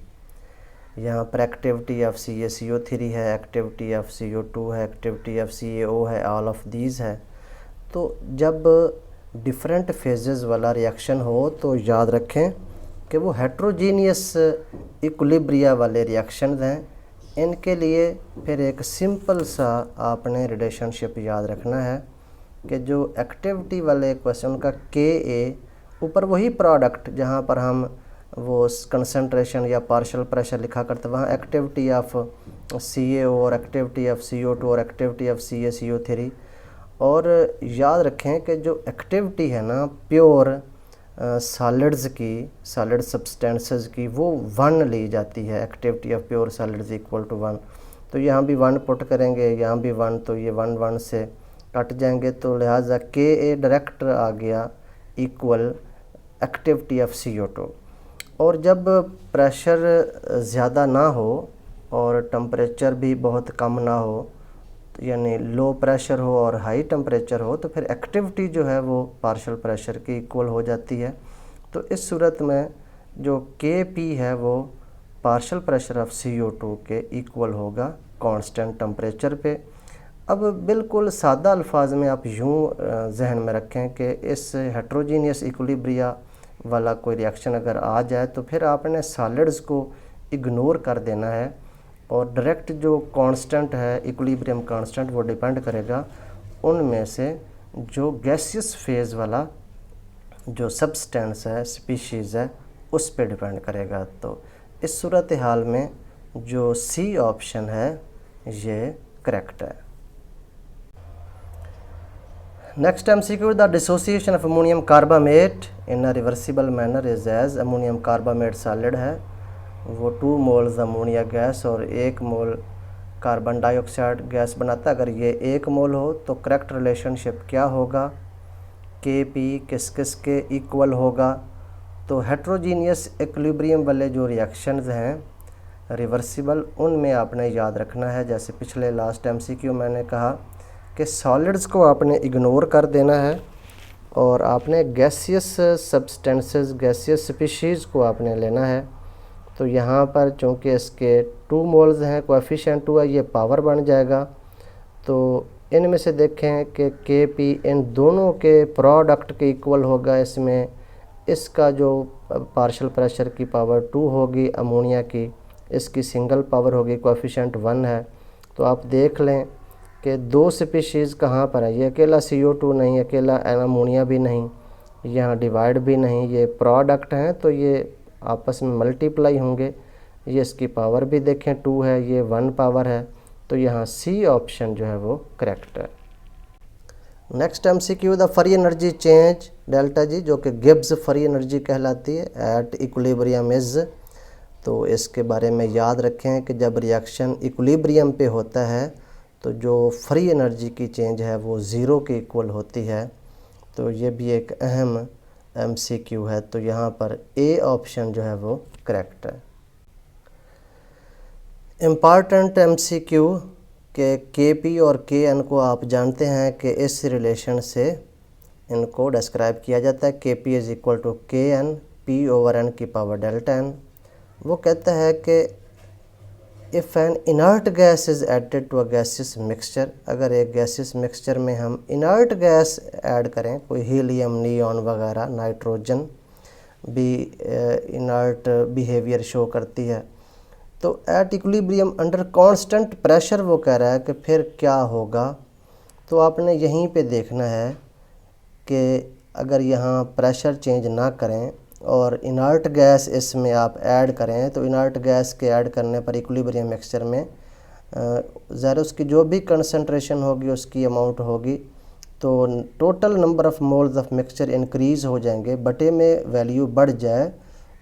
यहाँ पर एक्टिविटी ऑफ CaCO3 है, एक्टिविटी ऑफ CO2 है, एक्टिविटी ऑफ CaO है, ऑल ऑफ दीज है। तो जब डिफरेंट फेजेस वाला रिएक्शन हो तो याद रखें कि वो हेट्रोजीनियस इक्विलिब्रिया वाले रिएक्शंस हैं। इनके लिए फिर एक सिंपल सा आपने रिलेशनशिप याद रखना है कि जो एक्टिविटी वाले क्वेश्चन का Ka ऊपर वही प्रोडक्ट जहाँ पर हम वो कंसंट्रेशन या पार्शियल प्रेशर लिखा करते, वहाँ एक्टिविटी ऑफ CaO और एक्टिविटी ऑफ CO2 और एक्टिविटी ऑफ CaCO3। और याद रखें कि जो एक्टिविटी है ना प्योर सॉलिड्स की, सॉलिड सब्सटेंसेस की, वो 1 ली जाती है। Activity of pure solids equal to 1। तो यहाँ भी 1 पुट करेंगे, यहाँ भी 1, तो ये 1 1 से कट जाएंगे। तो लिहाजा Ka डायरेक्ट आ गया इक्वल एक्टिविटी ऑफ CO2। और जब प्रेशर ज़्यादा ना हो और टेम्परेचर भी बहुत कम ना हो, यानी लो प्रेशर हो और हाई टेम्परेचर हो, तो फिर एक्टिविटी जो है वो पार्शियल प्रेशर की इक्वल हो जाती है। तो इस सूरत में जो Kp है वो पार्शियल प्रेशर ऑफ CO2 के इक्वल होगा कांस्टेंट टेम्परेचर पे। अब बिल्कुल सादा अल्फाज में आप यूँ जहन में रखें कि इस हेट्रोजीनियस इक्विलिब्रिया वाला कोई रिएक्शन अगर आ जाए तो फिर आपने सॉलिड्स को इग्नोर कर देना है और डायरेक्ट जो कांस्टेंट है इक्विलिब्रियम कांस्टेंट वो डिपेंड करेगा उनमें से जो गैसियस फेज़ वाला जो सब्सटेंस है स्पीशीज़ है उस पे डिपेंड करेगा। तो इस सूरत हाल में जो सी ऑप्शन है ये करेक्ट है। Next MCQ, the dissociation of ammonium carbamate in a reversible manner is as. Ammonium carbamate solid है, वो 2 मोल्स अमोनिया गैस और 1 मोल कार्बन डाइऑक्साइड गैस बनाता है। अगर ये 1 मोल हो तो करेक्ट रिलेशनशिप क्या होगा, Kp किस किस के इक्वल होगा। तो हेट्रोजीनियस इक्विलिब्रियम वाले जो रिएक्शंस हैं रिवर्सिबल, उनमें आपने याद रखना है, जैसे पिछले लास्ट MCQ मैंने कहा कि सॉलिड्स को आपने इग्नोर कर देना है और आपने गैसियस सब्सटेंसेस गैसियस स्पीशीज़ को आपने लेना है। तो यहाँ पर चूँकि इसके 2 मोल्स हैं, कोएफिशिएंट 2 है, ये पावर बन जाएगा। तो इनमें से देखें कि Kp इन दोनों के प्रोडक्ट के इक्वल होगा। इसमें इसका जो पार्शियल प्रेशर की पावर 2 होगी अमोनिया की, इसकी सिंगल पावर होगी, कोएफिशिएंट 1 है। तो आप देख लें कि 2 स्पीशीज़ कहाँ पर है, ये अकेला CO2 नहीं, अकेला अमोनिया भी नहीं, यहाँ डिवाइड भी नहीं, ये प्रोडक्ट हैं तो ये आपस में मल्टीप्लाई होंगे। ये इसकी पावर भी देखें 2 है, ये 1 पावर है, तो यहाँ सी ऑप्शन जो है वो करेक्ट है। Next MCQ, the free energy change delta G, जो कि गिब्स फ्री एनर्जी कहलाती है, एट इक्विलिब्रियम इज। तो इसके बारे में याद रखें कि जब रिएक्शन इक्विलिब्रियम पे होता है तो जो फ्री एनर्जी की चेंज है वो 0 के इक्वल होती है। तो ये भी एक अहम MCQ है, तो यहाँ पर ए ऑप्शन जो है वो करेक्ट है। इम्पॉर्टेंट MCQ के Kp और Kn को आप जानते हैं कि इस रिलेशन से इनको डिस्क्राइब किया जाता है। Kp is equal to Kn P/n की पावर डेल्टा n। वो कहता है कि if an inert gas is added to a gaseous mixture, अगर एक गैसियस मिक्सचर में हम इनर्ट गैस ऐड करें, कोई हीलियम, नियॉन वगैरह, नाइट्रोजन भी इनर्ट बिहेवियर शो करती है, तो at equilibrium under constant pressure वो कह रहा है कि फिर क्या होगा। तो आपने यहीं पे देखना है कि अगर यहाँ प्रेशर चेंज ना करें और इनर्ट गैस इसमें आप ऐड करें, तो इनर्ट गैस के ऐड करने पर इक्विलिब्रियम मिक्सचर में ज़रा उसकी जो भी कंसंट्रेशन होगी उसकी अमाउंट होगी, तो total number of moles of mixture increase हो जाएंगे, बटे में वैल्यू बढ़ जाए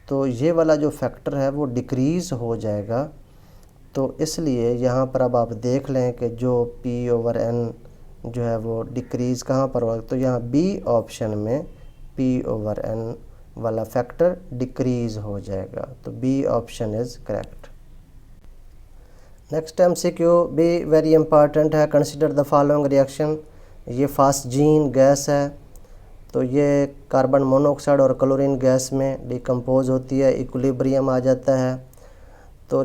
तो ये वाला जो फैक्टर है वो डिक्रीज़ हो जाएगा। तो इसलिए यहाँ पर अब आप देख लें कि जो P/n जो है वो डिक्रीज़ कहाँ पर होगा, तो यहाँ बी ऑप्शन में P/n वाला फैक्टर डिक्रीज़ हो जाएगा। तो B option is correct. Next MCQ भी वेरी इंपॉर्टेंट है। Consider the following reaction. ये फास्जीन गैस है, तो ये कार्बन मोनोऑक्साइड और क्लोरीन गैस में डिकम्पोज होती है, इक्विलिब्रियम आ जाता है। तो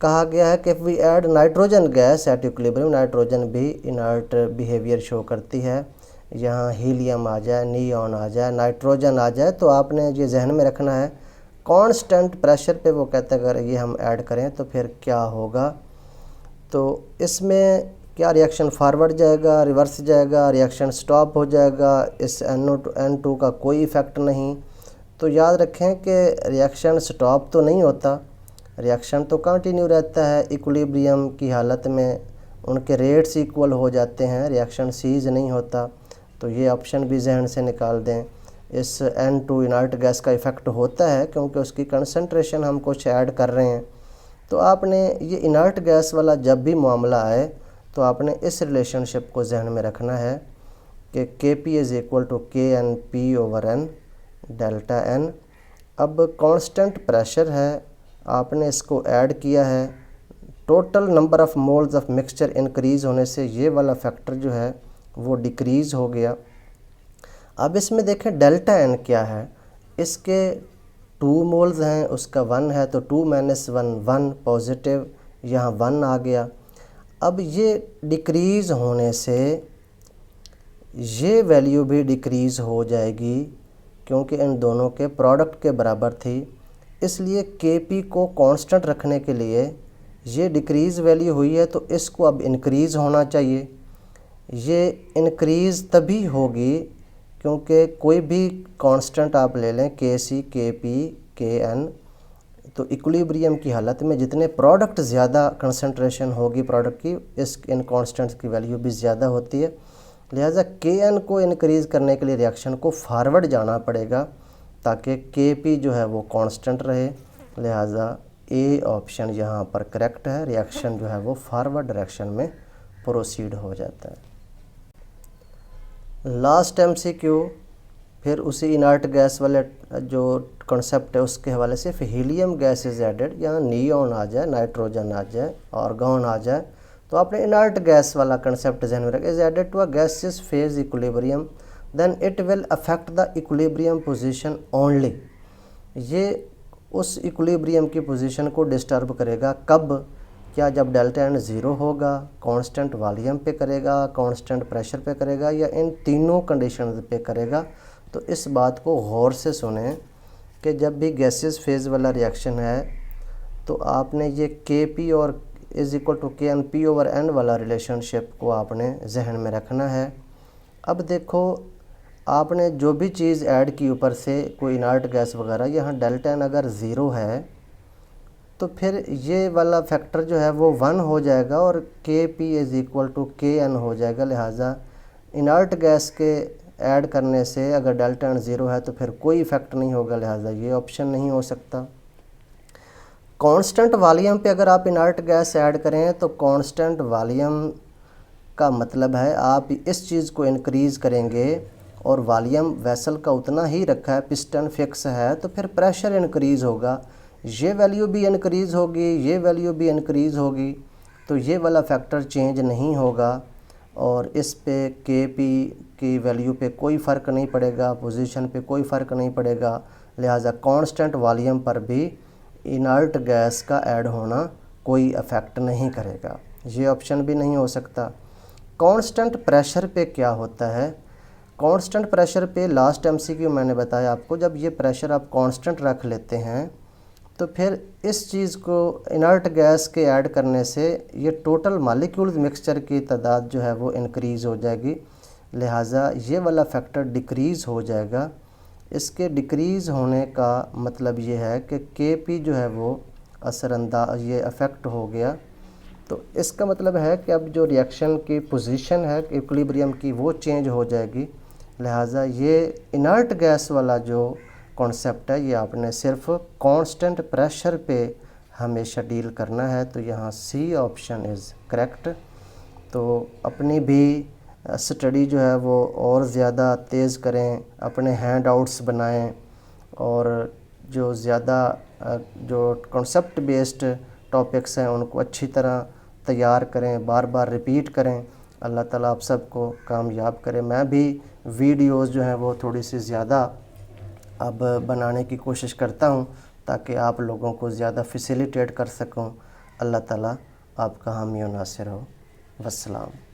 कहा गया है कि if we add nitrogen gas at equilibrium, nitrogen भी इनर्ट बिहेवियर शो करती है, यहाँ हीलियम आ जाए, नियॉन आ जाए, नाइट्रोजन आ जाए, तो आपने ये जहन में रखना है कांस्टेंट प्रेशर पे वो कहते हैं अगर ये हम ऐड करें तो फिर क्या होगा। तो इसमें क्या रिएक्शन फॉरवर्ड जाएगा, रिवर्स जाएगा, रिएक्शन स्टॉप हो जाएगा, इस NO2 का कोई इफ़ेक्ट नहीं। तो याद रखें कि रिएक्शन स्टॉप तो नहीं होता, रिएक्शन तो कंटिन्यू रहता है। इक्विलिब्रियम की हालत में उनके रेट्स इक्वल हो जाते हैं, रिएक्शन सीज नहीं होता। तो ये ऑप्शन भी जहन से निकाल दें। इस N2 इनर्ट गैस का इफ़ेक्ट होता है क्योंकि उसकी कंसंट्रेशन हम कुछ ऐड कर रहे हैं। तो आपने ये इनर्ट गैस वाला जब भी मामला आए तो आपने इस रिलेशनशिप को जहन में रखना है कि Kp is equal to Kn P/n delta n। अब कांस्टेंट प्रेशर है, आपने इसको ऐड किया है, total number of moles of mixture increase होने से ये वाला फैक्टर जो है वो डिक्रीज़ हो गया। अब इसमें देखें डेल्टा n क्या है, इसके 2 मोल्स हैं, उसका 1 है, तो 2 - 1 1 पॉजिटिव, यहाँ 1 आ गया। अब ये डिक्रीज़ होने से ये वैल्यू भी डिक्रीज़ हो जाएगी क्योंकि इन दोनों के प्रोडक्ट के बराबर थी, इसलिए Kp को कांस्टेंट रखने के लिए ये डिक्रीज़ वैल्यू हुई है, तो इसको अब इंक्रीज़ होना चाहिए। ये इंक्रीज़ तभी होगी क्योंकि कोई भी कांस्टेंट आप ले लें, Kc, Kp, Kn, तो इक्विलिब्रियम की हालत में जितने प्रोडक्ट ज़्यादा कंसंट्रेशन होगी प्रोडक्ट की, इन कांस्टेंट्स की वैल्यू भी ज़्यादा होती है। लिहाजा Kn को इंक्रीज़ करने के लिए रिएक्शन को फॉरवर्ड जाना पड़ेगा ताकि Kp जो है वो कांस्टेंट रहे। लिहाजा ए ऑप्शन यहाँ पर करेक्ट है, रिएक्शन जो है वो फॉरवर्ड डायरेक्शन में प्रोसीड हो जाता है। लास्ट MCQ फिर उसी इनर्ट गैस वाले जो कॉन्सेप्ट है उसके हवाले से, फिर हीलियम गैस इज़ एडेड, यहाँ नियॉन आ जाए, नाइट्रोजन आ जाए, आर्गन आ जाए, तो आपने इनर्ट गैस वाला कंसेप्ट ध्यान में रखा। Is added to a gaseous phase equilibrium then it will affect the equilibrium position only. ये उस इक्विलिब्रियम की पोजीशन को डिस्टर्ब करेगा कब? क्या जब डेल्टा एन ज़ीरो होगा, कांस्टेंट वॉल्यूम पे करेगा, कांस्टेंट प्रेशर पे करेगा, या इन तीनों कंडीशन पे करेगा? तो इस बात को गौर से सुने कि जब भी गैसियस फेज़ वाला रिएक्शन है तो आपने ये Kp और is equal to Kn P/N वाला रिलेशनशिप को आपने जहन में रखना है। अब देखो, आपने जो भी चीज़ ऐड की ऊपर से, कोई इनर्ट गैस वगैरह, यहाँ डेल्टा एन अगर ज़ीरो है तो फिर ये वाला फैक्टर जो है वो 1 हो जाएगा और Kp is equal to Kn हो जाएगा। लिहाजा इनर्ट गैस के ऐड करने से अगर डेल्टा एन ज़ीरो है तो फिर कोई इफ़ेक्ट नहीं होगा, लिहाजा ये ऑप्शन नहीं हो सकता। कांस्टेंट वॉल्यूम पे अगर आप इनर्ट गैस ऐड करें तो कांस्टेंट वॉल्यूम का मतलब है आप इस चीज़ को इंक्रीज़ करेंगे और वॉल्यूम वेसल का उतना ही रखा है, पिस्टन फिक्स है, तो फिर प्रेशर इंक्रीज़ होगा, ये वैल्यू भी इंक्रीज़ होगी, ये वैल्यू भी इंक्रीज़ होगी, तो ये वाला फैक्टर चेंज नहीं होगा और इस पे Kp की वैल्यू पे कोई फ़र्क नहीं पड़ेगा, पोजीशन पे कोई फ़र्क नहीं पड़ेगा। लिहाजा कांस्टेंट वॉल्यूम पर भी इनर्ट गैस का ऐड होना कोई अफेक्ट नहीं करेगा, ये ऑप्शन भी नहीं हो सकता। कांस्टेंट प्रेशर पे क्या होता है? कांस्टेंट प्रेशर पे लास्ट MCQ मैंने बताया आपको, जब ये प्रेशर आप कांस्टेंट रख लेते हैं तो फिर इस चीज़ को इनर्ट गैस के ऐड करने से ये टोटल मॉलिक्यूल्स मिक्सचर की तादाद जो है वो इंक्रीज़ हो जाएगी। लिहाजा ये वाला फैक्टर डिक्रीज़ हो जाएगा। इसके डिक्रीज़ होने का मतलब ये है कि Kp जो है वो असरअंदाज, ये अफेक्ट हो गया, तो इसका मतलब है कि अब जो रिएक्शन की पोजीशन है इक्विलिब्रियम की वो चेंज हो जाएगी। लिहाजा ये इनर्ट गैस वाला जो कॉन्सेप्ट है ये आपने सिर्फ कांस्टेंट प्रेशर पे हमेशा डील करना है, तो यहाँ C ऑप्शन इज़ करेक्ट। तो अपनी भी स्टडी जो है वो और ज़्यादा तेज़ करें, अपने हैंड आउट्स बनाएं और जो ज़्यादा जो कॉन्सेप्ट बेस्ड टॉपिक्स हैं उनको अच्छी तरह तैयार करें, बार बार रिपीट करें। अल्लाह ताला आप सबको कामयाब करे। मैं भी वीडियोस जो हैं वो थोड़ी सी ज़्यादा अब बनाने की कोशिश करता हूँ ताकि आप लोगों को ज़्यादा फैसिलिटेट कर सकूँ। अल्लाह ताला आपका हामी और नासिर हो। वस्सलाम।